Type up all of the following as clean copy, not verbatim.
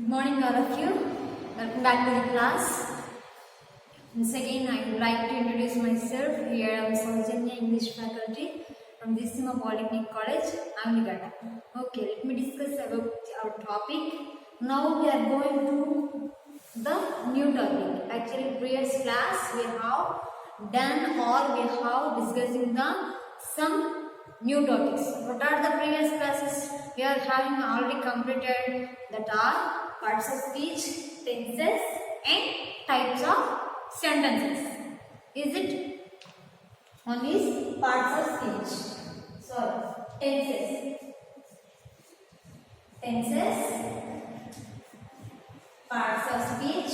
Good morning, all of you. Welcome back to the class. Once again, I would like to introduce myself. Here I am Saujanya, English faculty from Disima Polytechnic College, Amnigata. Okay, let me discuss about our topic. Now we are going to the new topic. Actually, previous class we have done or we have discussing the some new topics. What are the previous classes? We are having already completed that are parts of speech, tenses and types of sentences. Is it? One is parts of speech. Sorry, tenses. Tenses, parts of speech,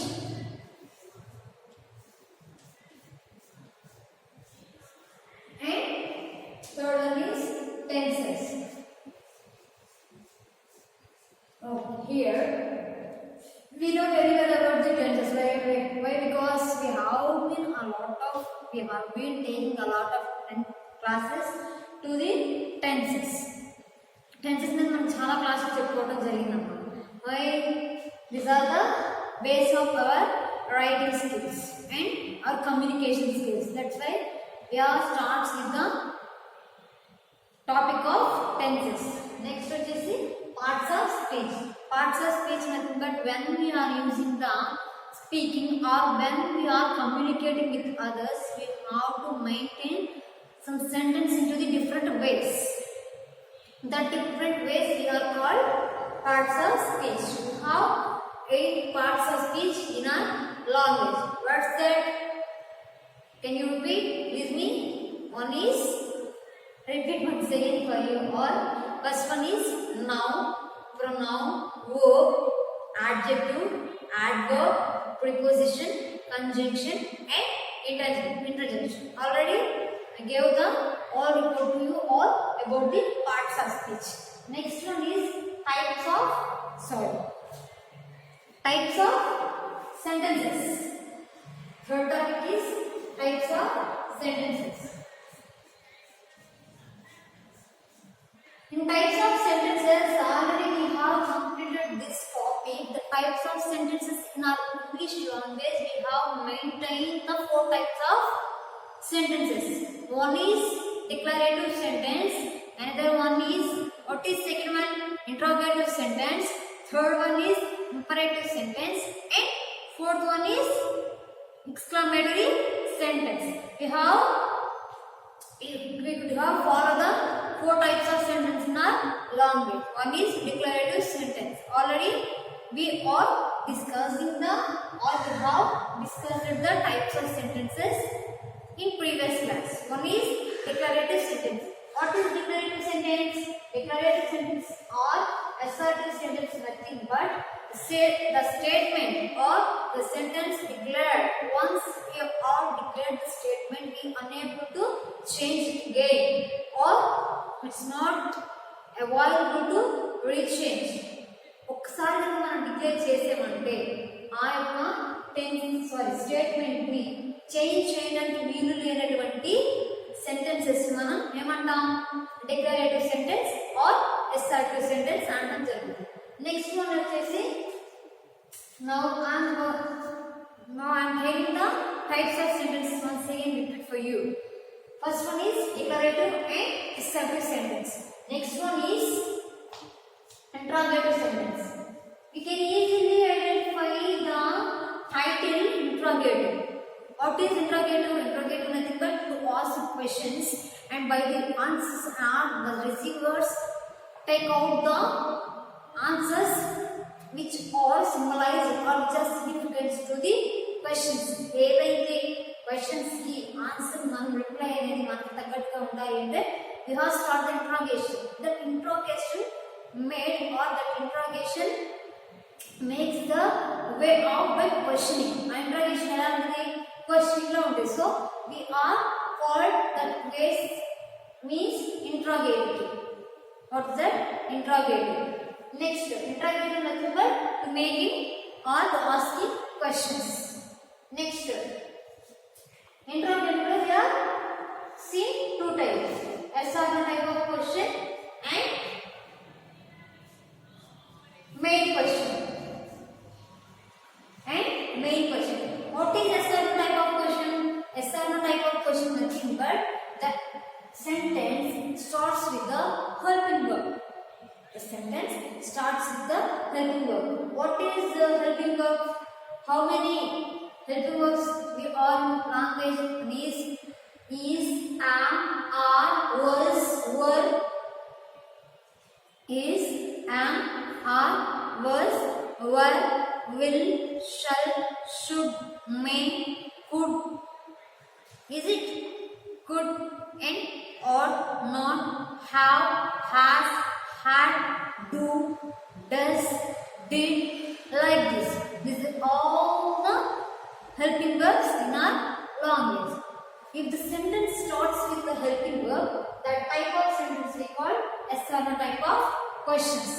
and third one is tenses. Oh, here we know very well about the tenses. Why? Because we have been taking a lot of classes to the tenses. Tenses means మనం చాలా classes చెప్పుకోవడం జరిగిందమ్మా. Why? These are the base of our writing skills and our communication skills. That's why we are starts with the topic of tenses. Next వచ్చేసి parts of speech. Parts of speech nothing but when we are using the speaking or when we are communicating with others, we have to maintain some sentence into the different ways. The different ways we are called parts of speech. We have 8 parts of speech in our language. What's that? Can you repeat with me? One is, repeat once again for you all. First one is noun, pronoun, verb, adjective, adverb, preposition, conjunction and interjection. Already I gave the all report to you all about the parts of speech. Next one is types of sentences. Third topic is types of sentences. In types of sentences, already we have completed this topic. The types of sentences in our English language, we have maintained the 4 types of sentences. One is declarative sentence, another one is, what is second one? Interrogative sentence, third one is imperative sentence and fourth one is exclamatory sentence. We could have follow the 4 types of sentence in our language. One is declarative sentence. Already we are discussing the types of sentences in previous class. One is declarative sentence. What is declarative sentence? Declarative sentence or assertive sentence nothing but the statement or the sentence declared. Once we all declared the statement, we are unable to change it again or it's not available to rechange. ఒకసారి మనం declare చేసామంటే ఆ యొక్క statement ని change చేయడానికి వీలు లేనటువంటి sentences మనం ఏమంటాం? Declarative sentence or assertive sentence అనడం జరుగుతుంది. నెక్స్ట్ వన్ వచ్చేసి now I'm telling the types of sentences once again repeat for you. First one is declarative and assertive sentence. Next one is interrogative sentence. We can easily identify the title interrogative. What is interrogative? Interrogative nothing but to ask questions and by the answers the receivers take out the answers which are symbolized or which are significant to the questions. ఏవైతే questions కి answer మనం reply అనేది మనకు తగ్గట్టుగా ఉండాలి అంటే we have start the interrogation. The interrogation made or that interrogation makes the way of by questioning. Interrogation ఎలా ఉంటుంది? Questioning లో ఉంటుంది. So we are called that ways means interrogative. What's that? Interrogative. Next, interrogative nothing but to making or to asking questions. Next, interrogative we have seen 2 types. Assertive type of question and main question. sentence starts with the helping verb. The sentence starts with the helping verb. What is the helping verb? How many helping verbs we are in language? Is, am, are, was, were. Is, am, are, was, were, will, shall, should, may, could. Is it? Could, and, ought, not, have, has, had, do, does, did, like this. These are all the helping verbs in our language. If the sentence starts with the helping verb, that type of sentence we call SRO type of questions.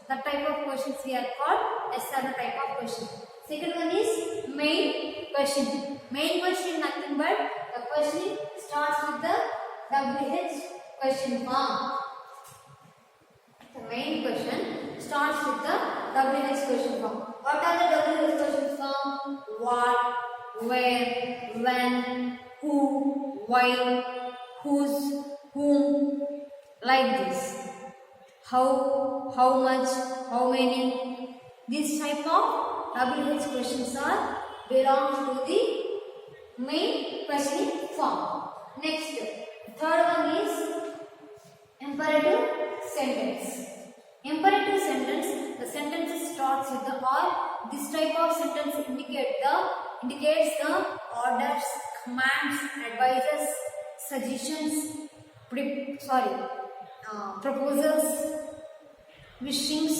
That type of questions we are called SRO type of question. Second one is main question. Main question nothing but the question starts with the WH question form. The main question starts with the WH question form. What are the WH question form? What, where, when, who, why, whose, whom, like this. How much, how many. This type of WH questions are belong to the main questioning form. Next, third one is imperative sentence. Imperative sentence, the sentence starts with the or. This type of sentence indicates the orders, commands, advices, suggestions, proposals, wishings,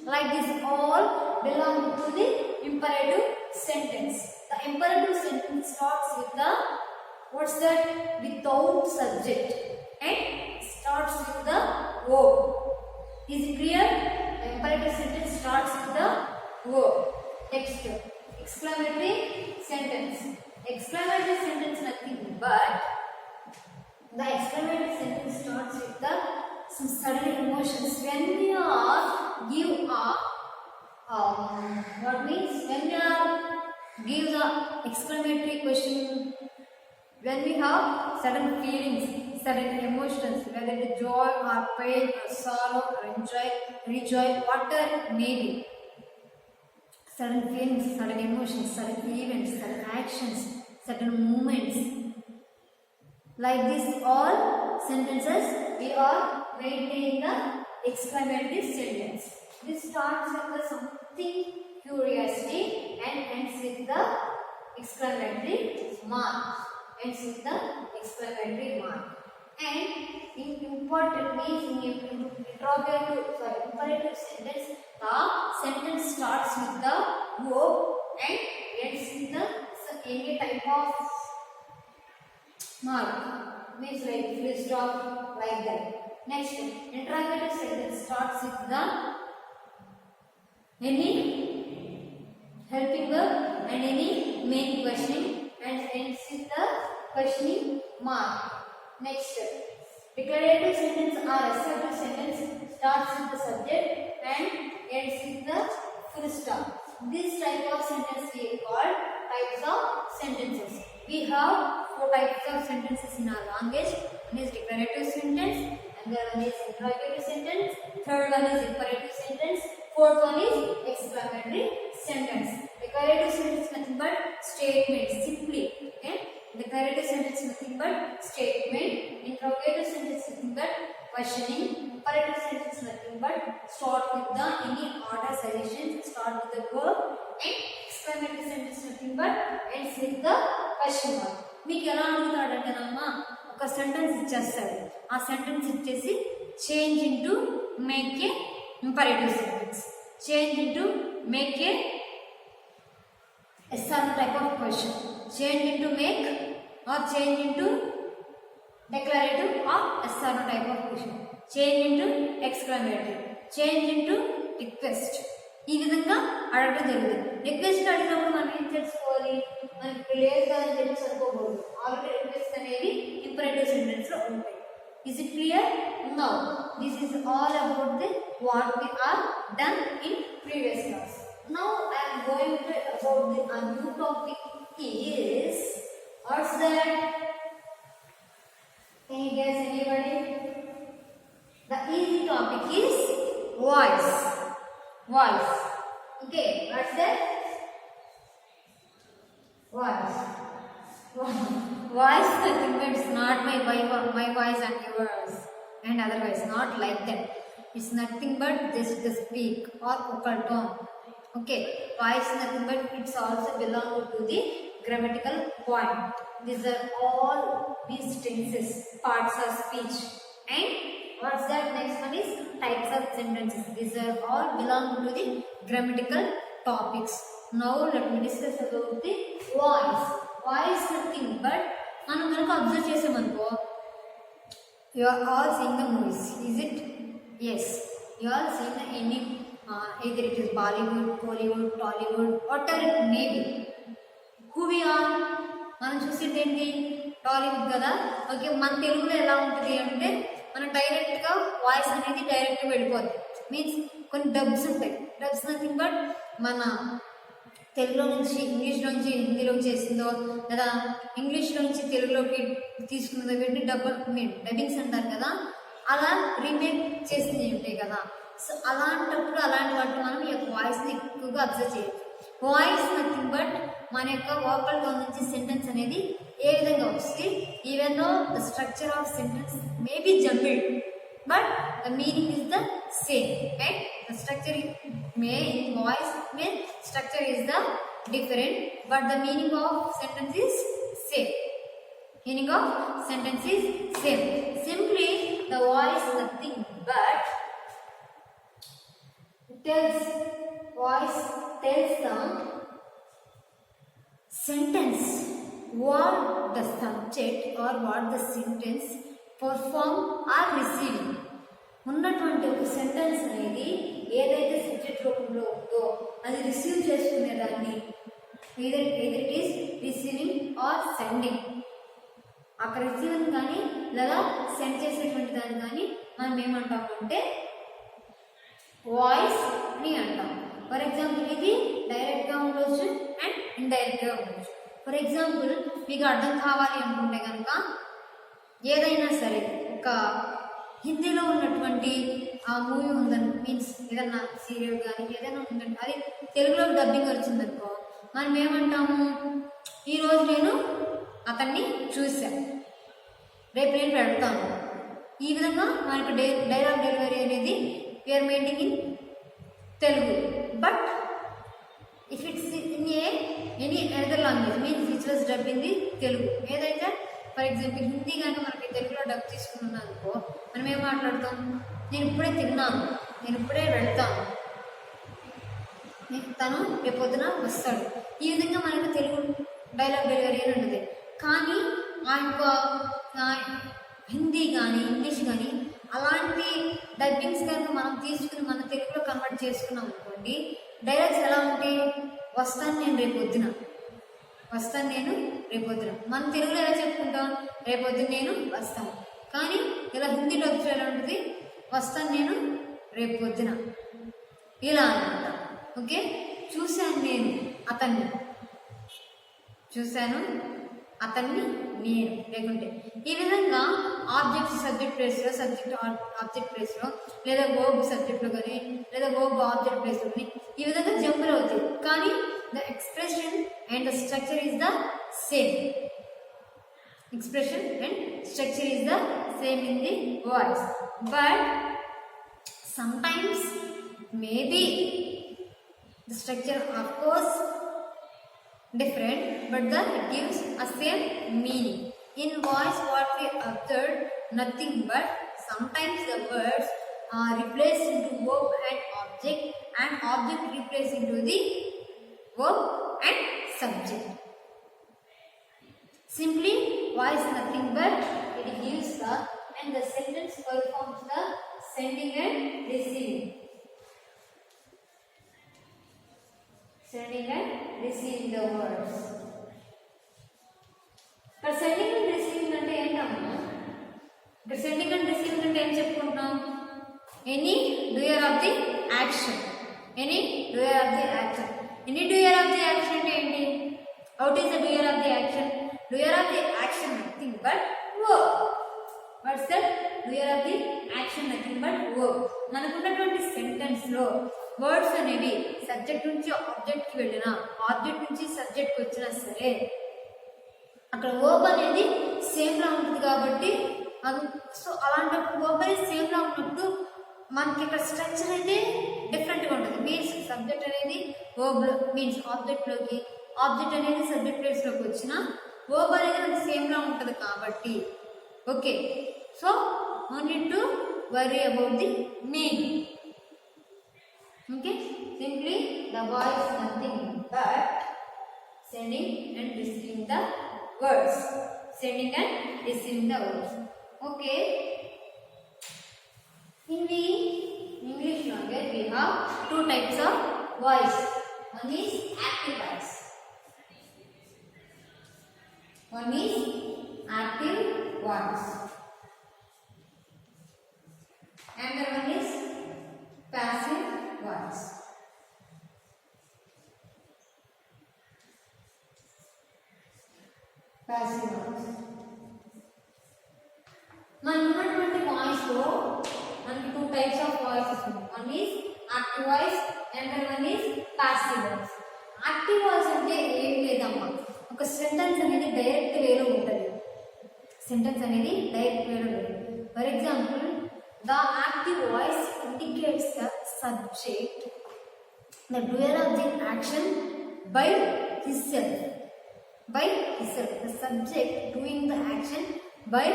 like this all belong to the imperative sentence. The imperative sentence starts with the without subject and starts with the verb. Is it clear? The imperative sentence starts with the verb. Next, exclamatory sentence. Exclamatory sentence nothing but the exclamatory sentence starts with the some sudden emotions. When we are give what means when we are give the exclamatory question, when we have sudden feelings, sudden emotions, whether it is joy or pain or sorrow or rejoice, whatever it may be. Sudden feelings, sudden emotions, sudden events, sudden actions, sudden movements. Like this, all sentences we are maintaining the exclamatory sentence. This starts with the something curiosity and ends with the exclamatory mark. Ends with the exclamatory mark. And in important means in imperative sentence, the sentence starts with the verb and ends with the any type of mark, means like full stop, like that. Next, interrogative sentence starts with the any helping verb and any main questioning and ends with the questioning mark. Next, declarative sentence or assertive sentence starts with the subject and ends with the full stop. This type of sentence we call types of sentences. We have 4 types of sentences in our language. One is declarative sentence, another one is interrogative sentence, third one is imperative sentence, fourth one is exclamatory sentence. Declarative sentence nothing but statement, simply. Okay? Declarative sentence nothing but statement. Interrogative sentence nothing but questioning. Imperative sentence nothing but start with the any order, suggestions, start with the verb, and exclamatory sentence nothing but ends with the question mark. మీకు ఎలా అడుగుతాడంటేనమ్మా, ఒక sentence ఇచ్చేస్తాడు. ఆ sentence ఇచ్చేసి change into make a imperative sentence, change into make a SR type of question, change into make or change into declarative or SR type of question, change into exclamatory, change into request. ఈ విధంగా అడగడం జరుగుతుంది. Request అడిగినప్పుడు మనం ఏం తెలుసుకోవాలి, మనకి లేదు అని చెప్పి సరిపోకూడదు. ఆల్రెడీ రిక్వెస్ట్ అనేవి ఇంపరేటివ్ సెంటెన్స్ లో ఉంటాయి. Is it clear? Now, this is all about the what we are done in previous class. Now I am going to about the new topic is what's that? Can you guess anybody? is voice. Voice. Okay, what's that? Voice. Voice nothing but it's not my voice and yours and otherwise, not like that. It's nothing but just the speak or vocal tone. Okay, voice nothing but it's also belong to the grammatical point. These are all these tenses, parts of speech. And what's that? Next one is types of sentences. These are all belong to the grammatical topics. Now let me discuss about the voice. Voice nothing but మనం కనుక observe చేసామనుకో, you are all seeing the movies, is it? Yes, you are seeing the any either it is Bollywood, Hollywood, Tollywood, whatever it may be. Who we are? మనం చూసేది ఏంటి? టాలీవుడ్ కదా. Okay, మన తెలుగులో ఎలా ఉంటుంది అంటే మనం డైరెక్ట్గా వాయిస్ అనేది డైరెక్ట్గా వెళ్ళిపోతుంది. మీన్స్ కొన్ని డబ్స్ ఉంటాయి. డబ్స్ నథింగ్ బట్ మన తెలుగులో నుంచి ఇంగ్లీష్లో నుంచి హిందీలోకి చేసిందో లేదా ఇంగ్లీష్లో నుంచి తెలుగులోకి తీసుకున్నదో వీటిని డబ్బింగ్స్ అంటారు కదా, అలా రీమేక్ చేసింది ఉంటాయి కదా. సో అలాంటప్పుడు అలాంటి వాటిని మనం ఈ యొక్క వాయిస్ని ఎక్కువగా అబ్జర్వ్ చేయొచ్చు. వాయిస్ నథింగ్ బట్ మన యొక్క వోకల్ టోన్ నుంచి సెంటెన్స్ అనేది ఏ విధంగా వస్తుంది. Even though the structure of sentence may be jumbled but the meaning is the same. Right, the structure may in voice may structure is the different but the meaning of sentence is same. Meaning of sentence is same. Simply the voice nothing but voice tells the sentence what the subject or what the sentence perform or receiving. ఉన్నటువంటి ఒక sentence అనేది ఏదైతే subject రూపంలో ఉందో అది receive చేసుకునేదాన్ని either it is receiving or sending. అక్కడ receiving కానీ లేదా సెండ్ చేసేటువంటి దాన్ని కానీ మనం ఏమంటామంటే వాయిస్ అని అంటాం. ఫర్ ఎగ్జాంపుల్ ఇది డైరెక్ట్గా ఉండొచ్చు అండ్ ఇండైరెక్ట్గా ఉండొచ్చు. ఫర్ ఎగ్జాంపుల్ మీకు అర్థం కావాలి అనుకుంటే కనుక ఏదైనా సరే ఒక హిందీలో ఉన్నటువంటి ఆ మూవీ ఉందని మీన్స్ ఏదన్నా సీరియల్ కానీ ఏదైనా ఉందంటే అది తెలుగులో డబ్బింగ్ వచ్చిందనుకో మనం ఏమంటాము, ఈరోజు నేను అతన్ని చూశాను, రేపు నేను పెడతాను. ఈ విధంగా మనకు డైలాగ్ డెలివరీ అనేది we are maintain in Telugu. But if it's in any other language means which was dub in the Telugu. ఏదైతే ఫర్ ఎగ్జాంపుల్ హిందీ కనుక మనకి తెలుగులో డబ్ తీసుకున్నాం అనుకో మనం ఏం మాట్లాడతాం, నేను ఇప్పుడే తిన్నాను, నేను ఇప్పుడే వెళ్తాను, తను రేపొద్దున వస్తాడు. ఈ విధంగా మనకు తెలుగు డైలాగ్ డెలివరీ అని ఉంటుంది. కానీ ఆ యొక్క హిందీ కానీ ఇంగ్లీష్ కానీ అలాంటి డబ్బింగ్స్ కనుక మనం తీసుకుని మన తెలుగులో కన్వర్ట్ చేసుకున్నాం అనుకోండి, డైలాగ్స్ ఎలా ఉంటాయి, వస్తాను నేను రేపొద్దున, వస్తాను నేను రేపొద్దున. మన తెలుగులో ఎలా చెప్పుకుంటాం, రేపొద్దున నేను వస్తాను. కానీ ఇలా హిందీ డబ్స్ ఎలా ఉంటుంది, వస్తాను నేను రేపొద్దున, ఇలా అనమాట. ఓకే, చూశాను నేను అతన్ని, చూశాను అతన్ని నేను, లేకుంటే ఈ విధంగా ఆబ్జెక్ట్ సబ్జెక్ట్ ప్లేస్లో, సబ్జెక్ట్ ఆబ్జెక్ట్ ప్లేస్లో, లేదా వర్బ్ సబ్జెక్ట్లో కానీ లేదా వర్బ్ ఆబ్జెక్ట్ ప్లేస్లో కానీ ఈ విధంగా జంపులు అవుతాయి. కానీ the expression and the structure is the same. Expression and structure is the same in the words, but sometimes maybe the structure of course different, but it gives a same meaning. In voice what we observed nothing but sometimes the words are replaced into verb and object replaced into the verb and subject. Simply voice nothing but it gives the and the sentence performs the sending and receiving. Sending and receiving the words. But sending and receiving అంటే ఏంటమ్మా? ఇక్కడ sending and receiving అంటే ఏం చెప్పుకుంటున్నాం? Any doer of the action. Any doer of the action. Any doer of the action అంటే ఏంటి? What is the doer of the action? Doer of the action nothing but verb. What's that? Doer of the action nothing nothing but verb. మనకున్నటువంటి sentence లో words అనేవి subject నుంచి object కి వెళ్ళినా, object నుంచి subject కి వచ్చినా సరే అక్కడ వర్బ్ అనేది సేమ్ లా ఉంటుంది కాబట్టి సో అలాంటప్పుడు వర్బ్ అనేది సేమ్ లా ఉన్నప్పుడు మనకి ఇక్కడ స్ట్రక్చర్ అయితే డిఫరెంట్ గా ఉంటుంది. మీన్స్ సబ్జెక్ట్ అనేది వర్బ్ మీన్స్ ఆబ్జెక్ట్ లోకి, ఆబ్జెక్ట్ అనేది సబ్జెక్ట్ ప్లేస్ లోకి వచ్చిన వర్బ్ అనేది మనకి సేమ్ లా ఉంటుంది కాబట్టి okay. So no need to worry about the meaning. Okay, simply the voice nothing but sending and receiving the words, sending and receiving the words. Okay, in the English language we have two types of voice. One is active voice, one is active voice, and the one is passive voice. Passive voice. మనకున్నటువంటి voice లో మనకి two types of voices ఉన్నాయి. One is active voice and one is passive voice. Active voice అంటే ఏం లేదమ్మా, ఒక sentence అనేది direct వేలో ఉంటుంది. సెంటెన్స్ అనేది డైరెక్ట్ వేలో ఉంటుంది. For example, the active voice indicates the subject, the doer of the action by himself. By himself, the subject doing the action by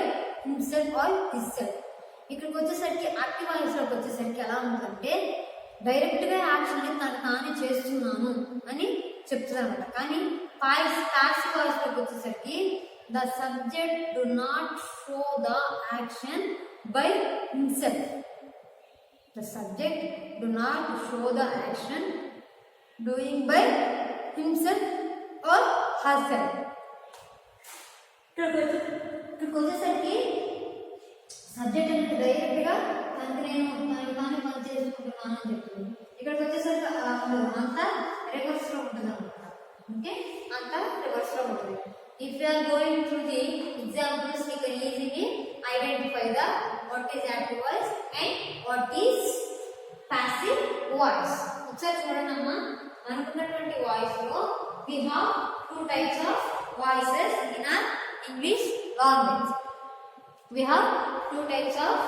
himself or herself. ఇక్కడికి వచ్చేసరికి యాక్టివ్ వాయిస్ లోకి వచ్చేసరికి ఎలా ఉంటుందంటే డైరెక్ట్ గా యాక్షన్ అనేది తను తానే చేస్తున్నాను అని చెప్తుంది అనమాట. కానీ పాసివ్ వాయిస్ లోకి వచ్చేసరికి the subject do not show the action by himself. The subject do not show the action doing by himself or herself. ఇక్కడికి వచ్చేసరికి సబ్జెక్ట్ అనేది డైరెక్ట్ గా తనకి తాను పని చేసుకుంటున్నాను అని చెప్తుంది. ఇక్కడికి వచ్చేసరికి అంతా రివర్స్ లో ఉంటుంది అనమాట. ఓకే, అంతా రివర్స్ లో ఉంటుంది. If you are going through the examples, you can easily identify the what is active voice and what is passive voice. ఒకసారి చూడండి అమ్మా, అనుకున్నటువంటి వాయిస్ లో we have two types of voices in our English language. We have two types of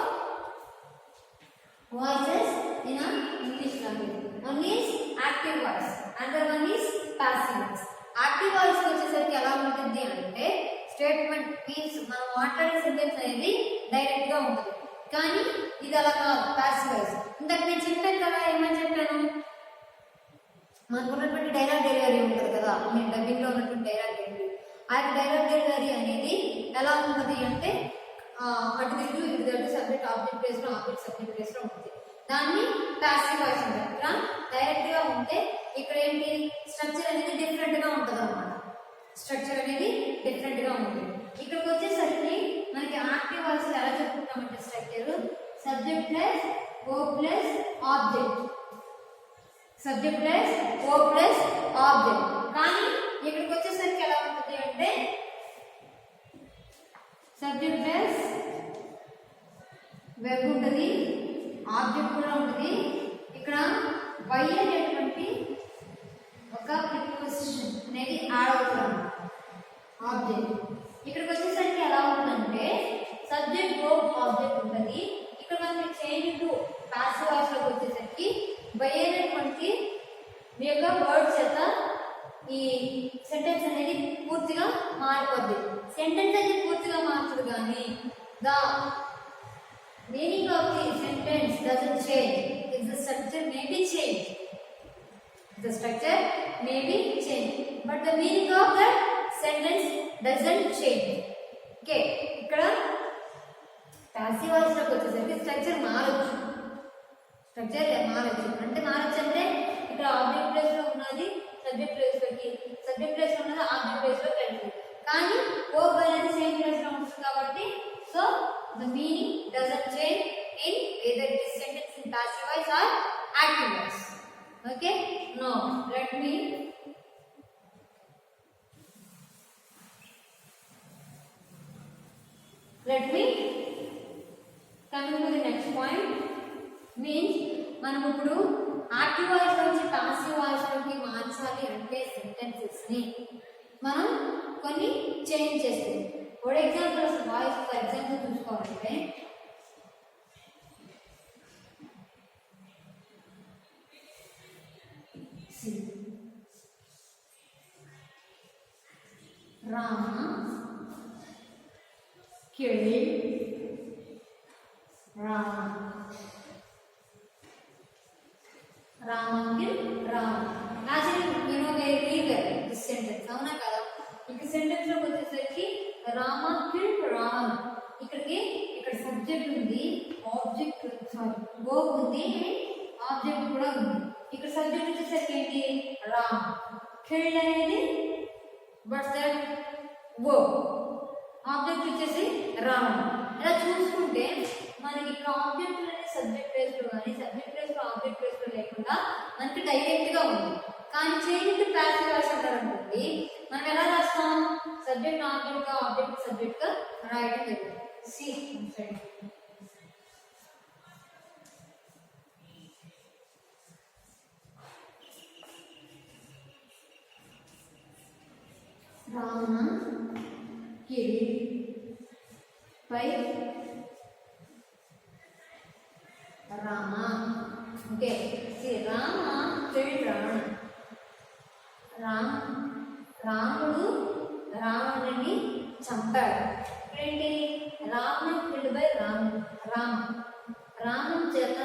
voices in our English language. One is active voice, another one is passive voice. Active voice వచ్చేసరికి ఎలా ఉంటుంది అంటే statement means మనం మాట్లాడే sentence అనేది direct గా ఉంటుంది. కానీ ఇది అలా కాదు, పాసివ్ వాయిస్. ఇంతకు నేను చెప్పాను కదా, ఏమని చెప్పాను, మనకున్నటువంటి డైలాగ్ డెలివరీ ఉంటుంది కదా, నేను డబ్బింగ్ లో ఉన్నటువంటి డైలాగ్ డెలివరీ. ఆ డైలాగ్ డెలివరీ అనేది ఎలా ఉంటుంది అంటే అటు తిరుగు ఇటు తిరుగు సబ్జెక్ట్ ఆబ్జెక్ట్ ప్లేస్ లో, ఆబ్జెక్ట్ సబ్జెక్ట్ ప్లేస్ లో ఉంటుంది. దాన్ని పాసివ్ వాయిస్ అంటారు. ఇక్కడ డైరెక్ట్ గా ఉంటే ఇక్కడ ఏంటి స్ట్రక్చర్ అనేది డిఫరెంట్ గా ఉంటుంది అనమాట. స్ట్రక్చర్ అనేది డిఫరెంట్ గా ఉంటుంది. ఇక్కడికి వచ్చేసరికి మనకి యాక్టివ్ వాయిస్ ఎలా చెప్పుకుంటామంటే స్ట్రక్చర్ సబ్జెక్ట్ ప్లస్ ఓ ప్లస్ ఆబ్జెక్ట్, సబ్జెక్ట్ ప్లస్ ఓ ప్లస్ ఆబ్జెక్ట్. కానీ ఇక్కడికి వచ్చేసరికి ఎలా ఉంటుంది అంటే సబ్జెక్ట్ ప్లస్ వెబ్ ఉంటుంది, ఆబ్జెక్ట్ కూడా ఉంటుంది. ఇక్కడ వై అనేటువంటి ఒక ప్రిపోజిషన్ అనేది యాడ్ అవుతుంది ఆబ్జెక్ట్. ఇక్కడికి వచ్చేసరికి ఎలా ఉంటుందంటే సబ్జెక్ట్ వర్బ్ ఆబ్జెక్ట్ ఉంటుంది. ఇక్కడ మనకి చేంజ్ టు పాసివ్ వాయిస్ లోకి వచ్చేసరికి వై అనేటువంటి మీ యొక్క వర్డ్ చేత ఈ సెంటెన్స్ అనేది పూర్తిగా మారిపోద్ది. సెంటెన్స్ అనేది పూర్తిగా మారుతుంది కానీ the meaning of the sentence doesn't change. If the structure may be changed, the structure may be changed, but the meaning of the sentence doesn't change. Okay, ఇక్కడ passive voice లోకి వచ్చేసరికి స్ట్రక్చర్ మారొచ్చు. Structure మారొచ్చు అంటే ఇక్కడ object place లో ఉన్నది subject plus లోకి, సబ్జెక్ట్ ప్లేస్ లో ఉన్నది ఆబ్జెక్ట్ ప్లేస్ లోకి వెళ్తుంది. కానీ వర్బ్ అనేది సేమ్ ప్లేస్ లో ఉంటుంది కాబట్టి so the meaning doesn't change in whether it is sentence in passive voice or active voice. Okay, now let me coming to the next point. Means మనం ఇప్పుడు active voice నుంచి passive voice లోకి మార్చాలి అంటే sentences ని మనం కొన్ని change చేస్తాం. For example voice for example చూసుకోవాలంటే రామ కిళి రామ రామ సెంటెన్స్ అవునా కదా. ఇక్కడ సెంటెన్స్ లోకి వచ్చేసరికి రామ కిల్ రామ్, ఇక్కడ సబ్జెక్ట్ ఉంది, ఆబ్జెక్ట్ వర్బ్ ఉంది అండ్ ఆబ్జెక్ట్ కూడా ఉంది. ఇక్కడ సబ్జెక్ట్ వచ్చేసరికి ఏంటి రామ్, కిల్ అనేది బట్ దట్ వర్బ్, ఆబ్జెక్ట్ వచ్చేసి రామ్. ఇలా చూసుకుంటే మనకి ఇక్కడ ఆబ్జెక్ట్ అనేది సబ్జెక్ట్ ప్లేస్ లో కానీ సబ్జెక్ట్ ప్లేస్ లో ఆబ్జెక్ట్ ప్లేస్ లో లేకుండా మనకి డైరెక్ట్ గా ఉంది. కానీ చేంజ్ టు ప్యాసివ్ వాయిస్ అంటారు అనుకోండి, మనం ఎలా రాస్తాం సబ్జెక్ట్ ఆబ్జెక్ట్ గా ఆబ్జెక్ట్ సబ్జెక్ట్ గా రాయడం జరుగుతుంది. సి రామ కిలి పై రామ. ఓకే, రామ కిల్ రావణ, రాముడు రావణుని చంపాడు. ఏంటి రావణ కిల్డ్ బై రామ చేత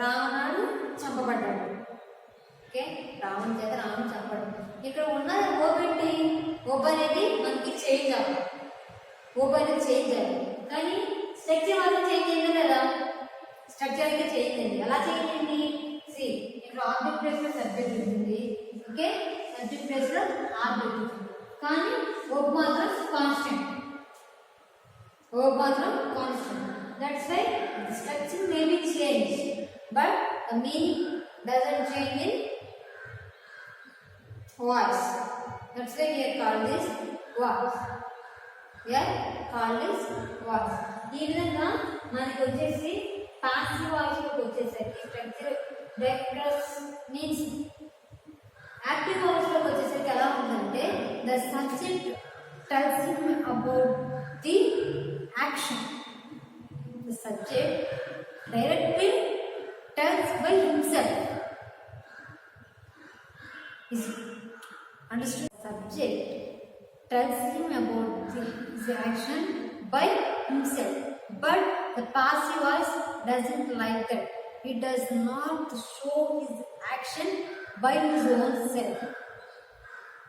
రావణుడు చంపబడ్డాడు. ఓకే, రావణ చేత రావణుడు చంపబడ్డాడు. ఇక్కడ ఉన్న ఓబ్ ఏంటి, ఓబ్ అనేది మనకి చేంజ్ అవ్వాలి, ఓబ్ అనేది చేంజ్ అవ్వాలి. కానీ స్ట్రక్చర్ మాత్రం చేంజ్ అయింది కదా, స్ట్రక్చర్ అయితే చేంజ్ అయింది. ఎలా చేంజ్ అయింది, సి ఇక్కడ ఆబ్జెక్ట్ ప్లేస్ లో సబ్జెక్ట్ ఉంటుంది. ఓకే, సబ్జెక్ట్ ప్లేస్ లో ఆబ్జెక్ట్ ఉంటుంది, కానీ వర్బ్ మాత్రం కాన్స్టెంట్, వర్బ్ మాత్రం constant. That's why structure may be change but the meaning doesn't change in voice. That's why we are called this voice. We are called this voice. ఈ విధంగా మనకి వచ్చేసి passive voice లోకి వచ్చేసరికి structure directors means active voice లోకి వచ్చేసరికి ఎలా ఉందంటే the subject tells him about the action. The subject directly tells by himself. Understood? Subject tells him about his action by himself, but the passive voice doesn't like that. He does not show his action by his own self.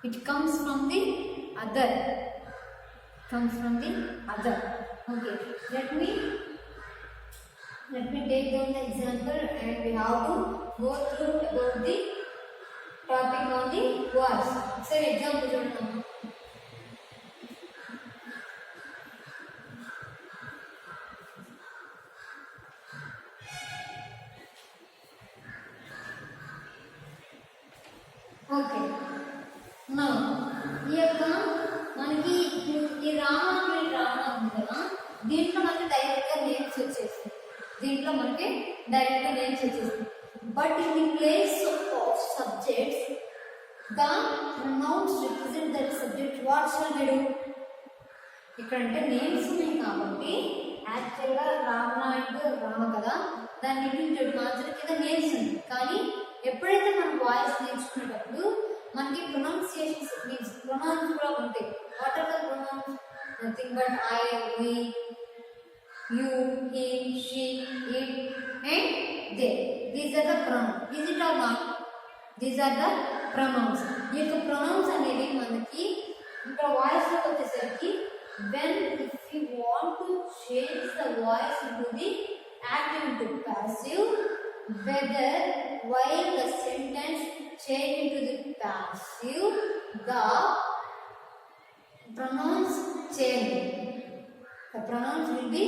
It comes from the other. Okay, let me take down the example and we have to go through about the topic on the voice. Sir, example చూడండి. Okay, నా ఈ యొక్క మనకి ఈ రావణ ఉంది కదా, దీంట్లో మనకి డైరెక్ట్ గా నేమ్స్ వచ్చేస్తాయి. But in the place of subjects, the pronouns represent that subject. What shall we do? ఇక్కడ అంటే నేమ్స్ ఉన్నాయి కాబట్టి యాక్చువల్గా రావణ అంటే రామ కదా, దాన్ని ఇంటి మాత్రం కింద నేమ్స్ ఉంది. కానీ ఎప్పుడైతే మనం వాయిస్ నేర్చుకునేటప్పుడు మనకి ప్రొనౌన్సియేషన్స్ మీన్స్ ప్రొనౌన్స్ కూడా ఉంటాయి. What are the pronouns? Nothing but I, we, you, he, she, it and they. These are the pronouns. Is it or not? These are the pronouns. ఈ యొక్క pronouns అనేవి మనకి ఇక్కడ voice లోకి వచ్చేసరికి when if you want to change the voice into the active into passive, whether while the sentence change into the passive, the pronouns change. The pronouns will be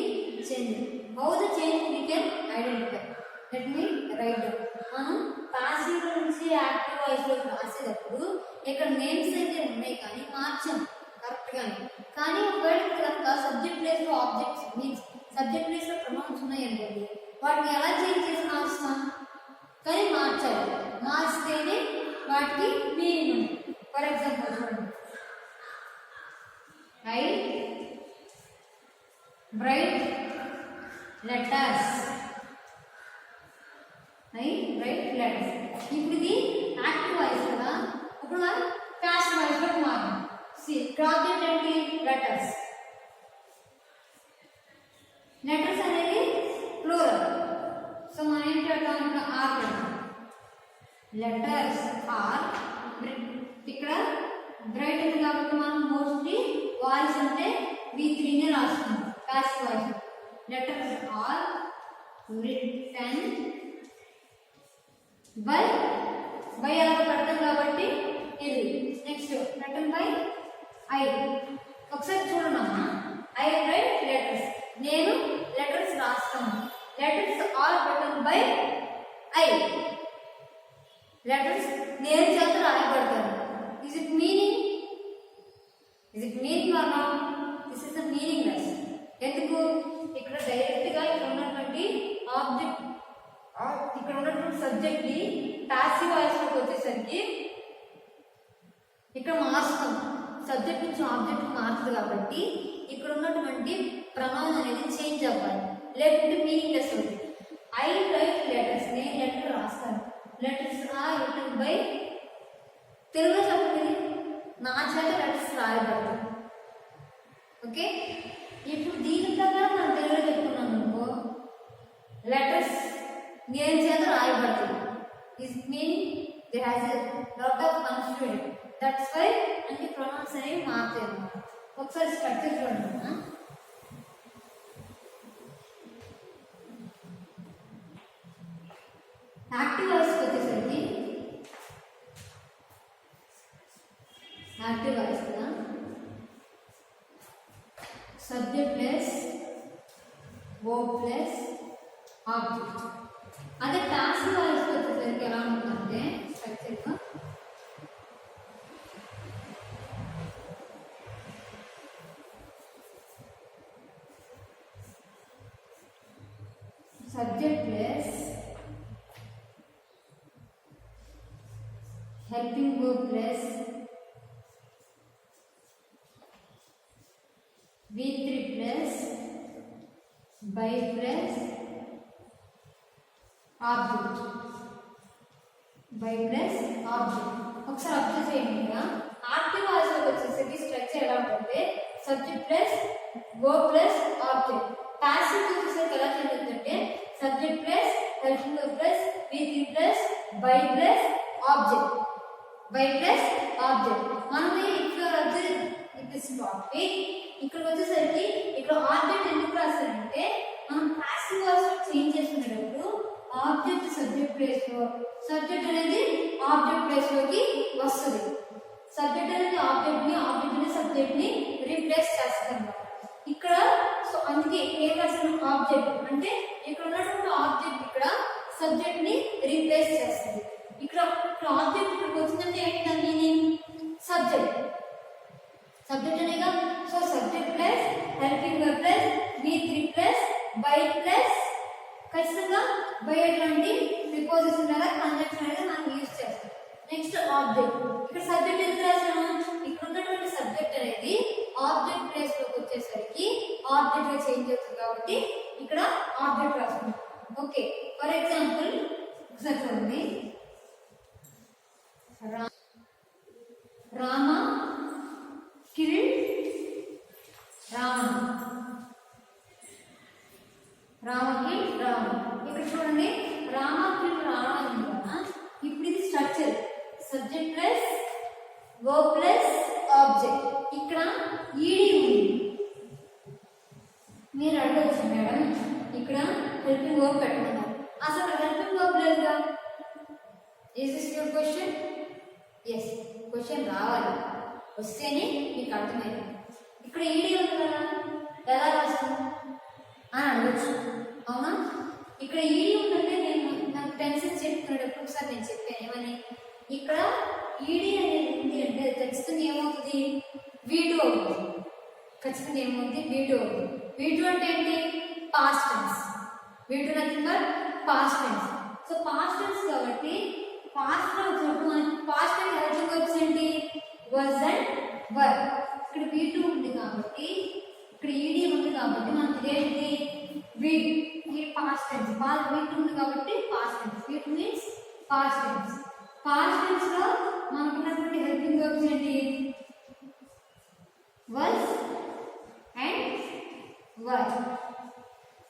changed. How the change we can identify? Let me write down. మనం passive నుంచి active voice లోకి రాసేటప్పుడు ఇక్కడ names అయితే ఉన్నాయి కానీ మార్చాం correct గానే. కానీ ఒకవేళ కనుక సబ్జెక్ట్ ప్లేస్ లో ఆబ్జెక్ట్స్ మీన్స్ సబ్జెక్ట్ ప్లేస్ లో ప్రొనౌన్స్ ఉన్నాయి అనుకోండి, వాటిని ఎలా చేంజ్ చేసి మార్చుతాం, కానీ మార్చాలి. మార్చితేనే వాటికి మీనింగ్ ఉంది. ఫర్ ఎగ్జాంపుల్ చూడండి, right bright letters, right letters. ఇప్పుడు ఇది యాక్టివ్ వాయిస్ కదా, ఇప్పుడు మనం ప్యాసివ్ వాయిస్ లోకి మారాం. ప్రాజెక్ట్ ఏంటి, లెటర్స్. లెటర్స్ అనేది ప్లూరల్, సో మనం ఏం పెడతాం, ఇక్కడ ఆర్ పెడతాం. Letters are. ఇక్కడ బ్రైట్ ఉంది కాబట్టి మనం మోస్ట్లీ వాయిస్ అంటే V3నే రాస్తాం, passive voice. Letters are written by అలా పెడతాం కాబట్టి ఇది. Next written by I. ఒకసారి చూడమ్మా, ఐ రైట్ లెటర్స్, నేను లెటర్స్ రాస్తాను. Letters are written by I. Letters నేను చేత రాయబడతాను. Is it meaning or not? This is the meaningless. ఎందుకు? ఇక్కడ డైరెక్ట్ గా ఇక్కడ ఉన్నటువంటి ఆబ్జెక్ట్, ఇక్కడ ఉన్నటువంటి సబ్జెక్ట్ ని ప్యాసివ్ వాయిస్ లోకి వచ్చేసరికి ఇక్కడ మార్చుతాం. సబ్జెక్ట్ నుంచి ఆబ్జెక్ట్ మార్చదు కాబట్టి ఇక్కడ ఉన్నటువంటి ప్రొనౌన్ అనేది చేంజ్ అవ్వాలి, లేకుంటే మీనింగ్లెస్ అవుతుంది. ఐ రైట్ లెటర్స్, నేను లెటర్ రాస్తాను. లెటర్స్ ఆర్ రిటన్ బై, తెలుగులో చెప్పండి, నా చేత లెటర్స్ రాయబడతాయి. ఓకే, ఇప్పుడు దీని ప్రకారం మనం తెలుగులో చెప్పుకున్నాం అనుకో, లెటర్స్ నేను చేత రాయబడతాయి. This meaning they has a lot of confusion. That's why అన్ని ప్రొనౌన్స్ అనేవి మారుతాయి అన్నమాట. ఒకసారి స్ట్రక్చర్ చూడండి. యాక్టివ్ వాయిస్ వచ్చేసరికి, యాక్టివ్ వాయిస్ కదా, subject plus verb plus object. అదే ప్యాసివ్ వాయిస్ వచ్చేసరికి ఎలా ఉంటుందంటే structure subject plus helping verb plus V3 plus by plus object. by plus object. ఒకసారి అబ్జర్వ్ చేయండి. యాక్టివ్ వాయిస్ లో వచ్చేసరికి స్ట్రక్చర్ ఎలా ఉంటుంది, subject plus verb plus object. Passive వచ్చేసరికి ఎలా జరుగుతుందంటే subject plus helping verb plus V3 plus by plus object. by plus object. మనం ఇక్కడ అబ్జర్వ్ దిస్ టాపిక్, ఇక్కడ వచ్చేసరికి ఇక్కడ ఆబ్జెక్ట్ ఎందుకు రాస్తారంటే మనం ప్యాసివ్ వాయిస్ లో చేంజ్ చేసుకునేటప్పుడు ఆబ్జెక్ట్ సబ్జెక్ట్ ప్లేస్ లో, సబ్జెక్ట్ అనేది ఆబ్జెక్ట్ ప్లేస్ లోకి వస్తుంది. సబ్జెక్ట్ అనేది ఆబ్జెక్ట్ ని సబ్జెక్ట్ ని రీప్లేస్ చేస్తారు ఇక్కడ. సో అందుకే ఏం రాసిన ఆబ్జెక్ట్ అంటే ఇక్కడ ఉన్నటువంటి ఆబ్జెక్ట్ ఇక్కడ సబ్జెక్ట్ ని రీప్లేస్ చేస్తుంది. ఇక్కడ ఆబ్జెక్ట్ ఇక్కడికి వచ్చిందంటే ఏంటి మీనింగ్, సబ్జెక్ట్ అనేగా. So subject plus helping verb plus V3 plus by plus ఖచ్చితంగా బై అటువంటి ప్రిపోజిషన్ లేదా కంజంక్షన్ అనేది మనం యూజ్ చేస్తాం. నెక్స్ట్ ఆబ్జెక్ట్, ఇక్కడ సబ్జెక్ట్ ఎందుకు రాసాము, ఇక్కడ ఉన్నటువంటి సబ్జెక్ట్ అనేది ఆబ్జెక్ట్ ప్లేస్ లోకి వచ్చేసరికి ఆబ్జెక్ట్ గా చేంజ్ అవుతుంది కాబట్టి ఇక్కడ ఆబ్జెక్ట్ రాస్తాం. ఓకే, ఫర్ ఎగ్జాంపుల్ ఒకసారి చూడండి, Rama killed Ravana. ఇక్కడ చూడండి, Rama killed Ravana ఉంది కదా. ఇప్పుడు ఇది structure subject plus verb plus object. ఇక్కడ ఈడి ఉంది. మీరు అడగచ్చు మేడం, ఇక్కడ హెల్పింగ్ వర్బ్ పెట్టమన్నారు, అసలు హెల్పింగ్ వర్బ్ లేదుగా. Is this your question? Yes, question రావాలి, వస్తేనే మీకు అర్థమైంది. ఇక్కడ ఈడీ ఉంది కదా, ఎలా రాస్తాం అని అడగచ్చు, అవునా? ఇక్కడ ఈడీ ఉందంటే నాకు టెన్సెస్ చెప్పుకునేటప్పుడు ఒకసారి నేను చెప్పాను ఏమని, ఇక్కడ ఈడీ అనేది ఉంది అంటే ఖచ్చితంగా ఏమవుతుంది, V2 అవుతుంది. ఖచ్చితంగా ఏమవుతుంది, V2 అవుతుంది. V2 అంటే ఏంటి, past tense. V2 nothing but past tense. So past tense కాబట్టి past లో వచ్చినప్పుడు మనకి past tense హెల్పింగ్ వర్బ్స్ ఏంటి was and were. ఇక్కడ V2 ఉంది కాబట్టి ఇక్కడ ed ఉంది కాబట్టి మనకి ఇదేంటి ఈ past tense V2 ఉంది కాబట్టి past tense. V2 means past tense. past tense లో మనకు ఉన్నటువంటి హెల్పింగ్ వర్బ్స్ ఏంటి was and were.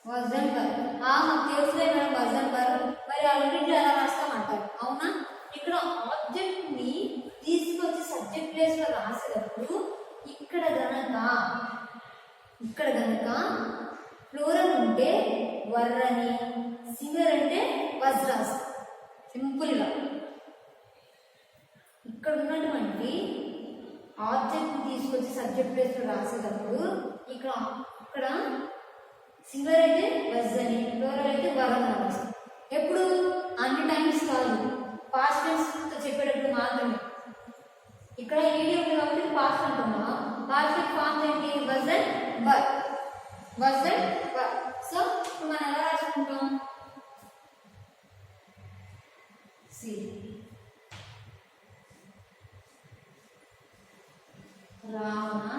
was and were. మనకు తెలుసులే మేడం was and were. మరి ఆల్రెడీ ఎలా రాస్తామంటారు అవునా. ఇక్కడ ఆబ్జెక్ట్ ని తీసుకొచ్చి సబ్జెక్ట్ ప్లేస్ లో రాసేటప్పుడు ఇక్కడ గనక ఫ్లోరల్ ఉంటే వర్ అని, సింగర్ అంటే వజ్ రాస్తాం సింపుల్ గా. ఇక్కడ ఉన్నటువంటి ఆబ్జెక్ట్ ని తీసుకొచ్చి సబ్జెక్ట్ ప్లేస్ లో రాసేటప్పుడు ఇక్కడ సింగర్ అయితే వజ్ అని, ఫ్లోరల్ అయితే వర్ అని రాస్తాం. ఎప్పుడు అన్ని టైమ్స్ కాదు, పాస్ట్ టెన్స్ చెప్పేటప్పుడు మాత్రమే. ఇక్కడ ఏడి ఉంది కాబట్టి పాస్ట్ అంటున్నాం. పాస్ట్ ఫామ్ ఏంటి was and were. సో ఇప్పుడు మనం ఎలా రాసుకుంటాం see Ravana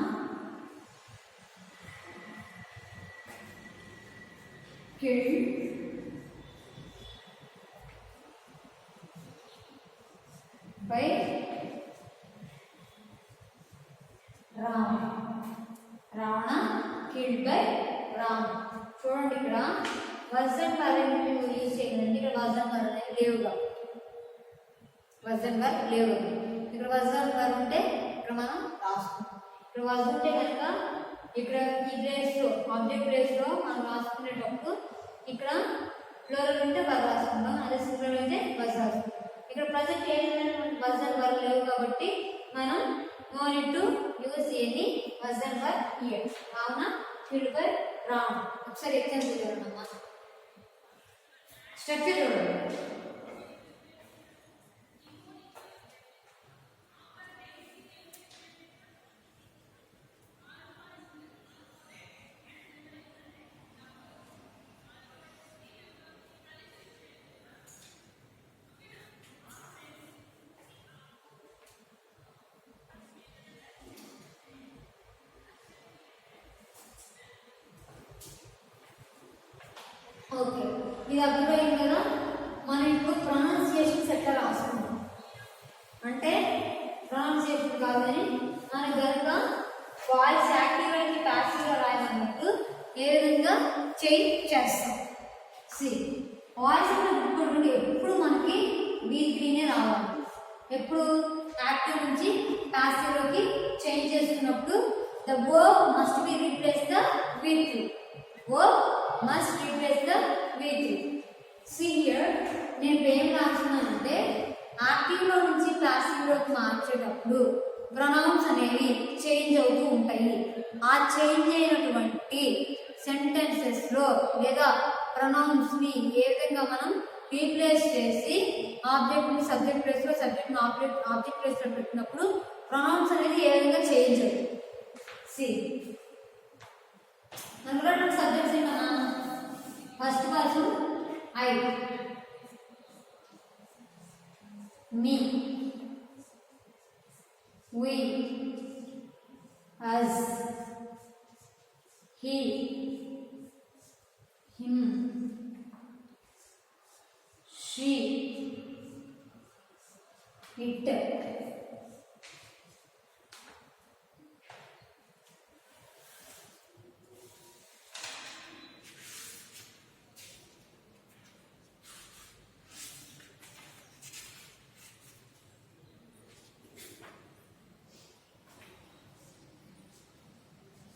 killed by Ravana killed by Ram. చూడండి ఇక్కడ was and were యూజ్ చేయండి. ఇక్కడ was and were అనేది లేవుగా, was and were లేవు. ఇక్కడ was and were ఉంటే ఇక్కడ మనం రాసుకుంటాం. ఇక్కడ was ఉంటే కనుక ఇక్కడ ఈ ప్లేస్ లో ఆబ్జెక్ట్ ప్లేస్ లో మనం రాసుకునేటప్పుడు ఇక్కడ ఫ్లోరల్ ఉంటే వర్ రాసుకుంటాం, అదే సింగులర్ అయితే was రాసుకుంటాం. ఇక్కడ ప్రజెంట్ ఏదైనా was and were లేవు కాబట్టి మనం no need to use any was and were here. కావున killed by రామ్. ఒకసారి ఎగ్జాంపుల్ చూడండి అమ్మా. స్ట్రక్చర్ చూడండి. ఓకే, ఇది అర్థమైంది కదా. మనం ఇప్పుడు ప్రొనౌన్సియేషన్స్ ఎట్లా రాసుకుంటాం అంటే ప్రొనౌన్సియేషన్ కాదని మనకు కనుక వాయిస్ యాక్టివ్ అయితే ప్యాసివ్గా రాయాలన్నట్టు ఏ విధంగా చేంజ్ చేస్తాం. సి వాయిస్ ఇప్పుడు ఎప్పుడు మనకి V3నే రావాలి. ఎప్పుడు యాక్టివ్ నుంచి ప్యాసివ్లోకి చేంజ్ చేస్తున్నప్పుడు the verb must be replace the V3. verb must replace the V3. See here, నేను ఏం రాస్తున్నానంటే యాక్టివ్ లో నుంచి ప్యాసివ్ లోకి మార్చేటప్పుడు ప్రొనౌన్స్ అనేవి చేంజ్ అవుతూ ఉంటాయి. ఆ చేంజ్ అయినటువంటి సెంటెన్సెస్ లో లేదా ప్రొనౌన్స్ ని ఏ విధంగా మనం రీప్లేస్ చేసి ఆబ్జెక్ట్ ని సబ్జెక్ట్ ప్లేస్ లో, సబ్జెక్ట్ ని ఆబ్జెక్ట్ ప్లేస్ లో పెట్టినప్పుడు ప్రొనౌన్స్ అనేది ఏ విధంగా చేంజ్ అవుతుంది. సి మనకు సబ్జెక్ట్స్ ఏంటన్నా, first person I, me, we, us, he, him, she, it.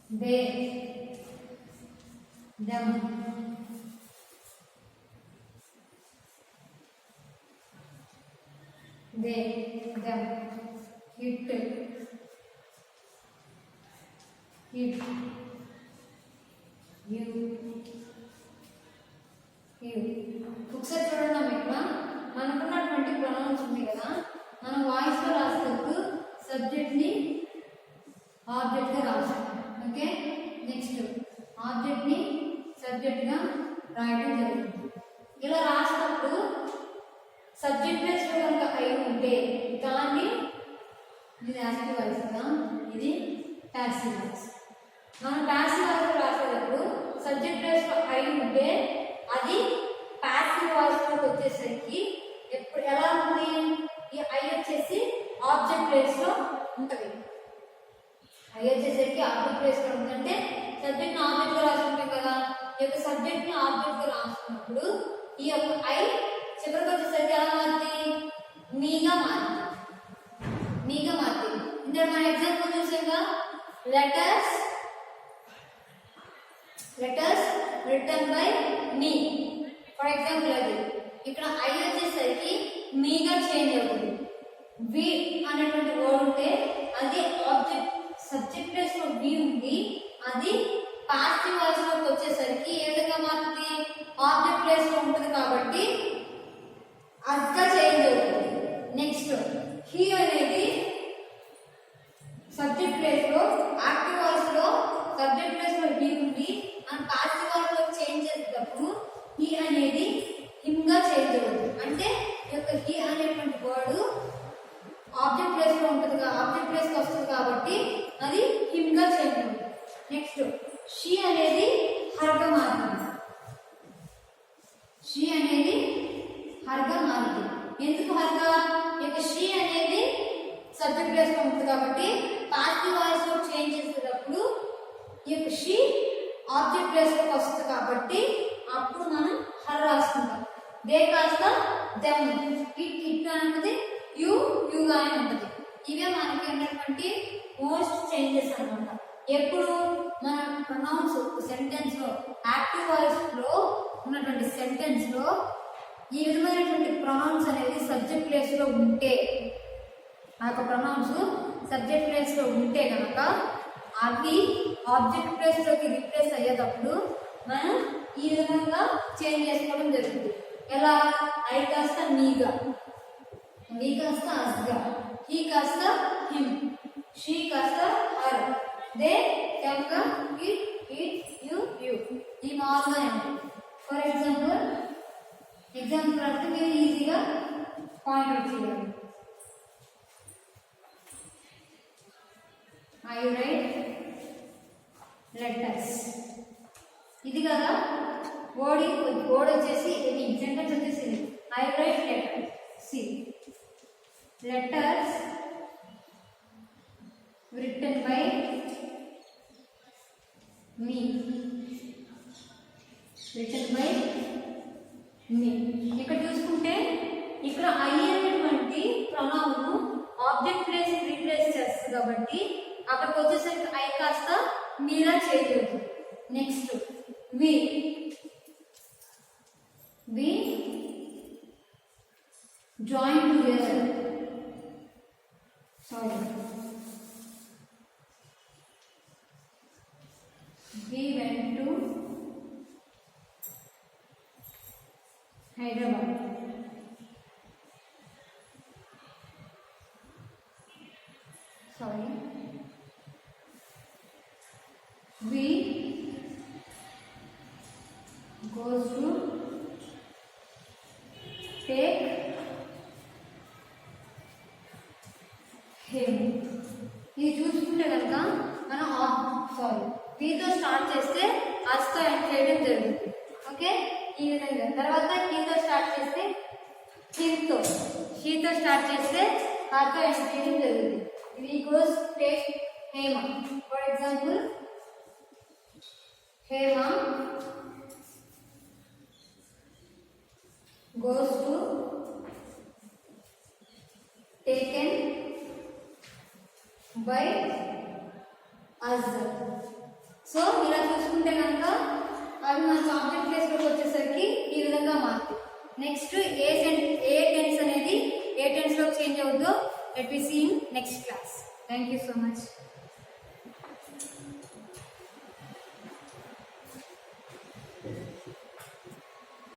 They, them, they, them, it, you, ఒకసారి చూడండి ఇక్కడ మనకున్నటువంటి ప్రొనౌన్స్ ఉంది కదా, మనం వాయిస్ లో రాసేటప్పుడు సబ్జెక్ట్ ని ఆబ్జెక్ట్ గా రాస్తాం. ఓకే, నెక్స్ట్ ఆబ్జెక్ట్ ని సబ్జెక్ట్ గా రాయడం జరుగుతుంది. ఇలా రాసినప్పుడు సబ్జెక్ట్ ప్లేస్ లో కనుక ఐ ఉంటే దాన్ని ఇది యాక్టివ్ వాయిస్ కదా, ఇది ప్యాసివ్ వాయిస్. మనం ప్యాసివ్ వాయిస్ రాసేటప్పుడు సబ్జెక్ట్ ప్లేస్ లో ఐ ఉంటే అది ప్యాసివ్ వాయిస్ లోకి వచ్చేసరికి ఎప్పుడు ఎలా ఉంది, ఈ ఐ వచ్చేసి ఆబ్జెక్ట్ ప్లేస్ లో ఉంటుంది. ఐ వచ్చేసరికి ఆబ్జెక్ట్ ప్లేస్ లో ఉంటుందంటే సబ్జెక్ట్ ఆబ్జెక్ట్ గా రాసుకుంటాం కదా, ఈ యొక్క సబ్జెక్ట్ ని ఆబ్జెక్ట్ గా రాసుకున్నప్పుడు ఈ యొక్క ఐ చివరికి వచ్చేసరికి ఎలా మారుతుంది, మీగా మారుతుంది. మీగా మారుతుంది. ఇందులో మన ఎగ్జాంపుల్ చూసాక letters written by me, for example అది ఇక్కడ ఐ వచ్చేసరికి మీగా చేంజ్ అవుతుంది. వి అనేటువంటి వర్డ్ ఉంటే అది ఆబ్జెక్ట్ సబ్జెక్ట్ ప్లేస్ లో వి ఉంది, అది పాసివ్ వాయిస్ లోకి వచ్చేసరికి ఏ విధంగా మారుతుంది, ఆబ్జెక్ట్ ప్లేస్ లో ఉంటుంది కాబట్టి అదిగా చేంజ్ అవుతుంది. నెక్స్ట్ హీ అనేది సబ్జెక్ట్ ప్లేస్ లో యాక్టివ్ వాయిస్ లో సబ్జెక్ట్ ప్లేస్ లో హీ ఉంది, అండ్ పాసివ్ వాయిస్ లో చేంజ్ చేసేటప్పుడు హీ అనేది హిమ్ గా చేంజ్ అవుతుంది. అంటే ఈ యొక్క హీ అనేటువంటి వర్డ్ ఆబ్జెక్ట్ ప్లేస్ లో ఉంటుంది, ఆబ్జెక్ట్ ప్లేస్ కి వస్తుంది కాబట్టి అది హిమ్ గా చేంజ్ అవుతుంది. నెక్స్ట్ షీ అనేది హర్గా మారుతుంది. షీ అనేది హర్గా మారుతుంది. ఎందుకు హర్గా, ఇక షీ అనేది సబ్జెక్ట్ ప్లేస్ లో ఉంటుంది కాబట్టి పాసివ్ వాయిస్ లో చేంజ్ చేసేటప్పుడు ఈ యొక్క షీ ఆబ్జెక్ట్ ప్లేస్ లోకి వస్తుంది కాబట్టి అప్పుడు మనం హర్ రాసుకుంటాం. దే కాస్త దెమ్, ఇట్ అనేది యూగానే ఉంటుంది. ఇవే మనకి ఉన్నటువంటి మోస్ట్ చేంజెస్ అనమాట. ఎప్పుడు మన ప్రొనౌన్స్ సెంటెన్స్ లో యాక్టివ్ వాయిస్ లో ఉన్నటువంటి సెంటెన్స్ లో ఈ విధమైనటువంటి ప్రొనౌన్స్ అనేది సబ్జెక్ట్ ప్లేస్ లో ఉంటే, ఆ యొక్క ప్రొనౌన్స్ సబ్జెక్ట్ ప్లేస్ లో ఉంటే కనుక అవి ఆబ్జెక్ట్ ప్లేస్ లోకి రీప్లేస్ అయ్యేటప్పుడు మనం ఈ విధంగా చేంజ్ చేసుకోవడం జరుగుతుంది. ఎలా, ఐ కాస్త మీగా, వి కాస్త అస్గా, హీ కాస్త హిమ్, షీ కాస్త హర్, దే గా ఇట్ యు ఈ మామూలుగా ఉంటుంది. ఫర్ ఎగ్జాంపుల్ అంటే మీరు ఈజీగా పాయింట్ అవుట్ చేయాలి. ఐ రైట్ లెటర్స్, ఇది కదా వర్డ్ వచ్చేసి సెంటెన్స్ వచ్చేసి I write letters. See letters written by me, written by me. ఇక్కడ చూసుకుంటే ఇక్కడ ఐ అనేటువంటి ప్రొనౌన్ ఆబ్జెక్ట్ ప్లేస్ రీప్లేస్ చేస్తుంది కాబట్టి అక్కడికి వచ్చేసరికి ఐ కాస్త మీలా చేంజ్ అవుతుంది. Next we join together, sorry we went to Hyderabad. Sorry. We goes to take him. ఇది చూసుకుంటే కనుక మనం వీతో స్టార్ట్ చేస్తే అస్తో ఎండ్ చేయడం జరుగుతుంది. ఓకే, ఈ విధంగా. తర్వాత హీతో స్టార్ట్ చేస్తే హిమ్తో, షీతో స్టార్ట్ చేస్తే హార్తో ఎండ్ చేయడం జరుగుతుంది. We goes take Hema, for example Hema goes to taken by us. So ఇలా చూసుకుంటే కనుక అవి మన ఆబ్జెక్ట్ ప్లేస్ లోకి వచ్చేసరికి ఈ విధంగా మారుతాయి. నెక్స్ట్ ఏ టెన్స్ అనేది ఏ టెన్స్ లోకి చేంజ్ అవుతుందో let we see in next class. Thank you so much.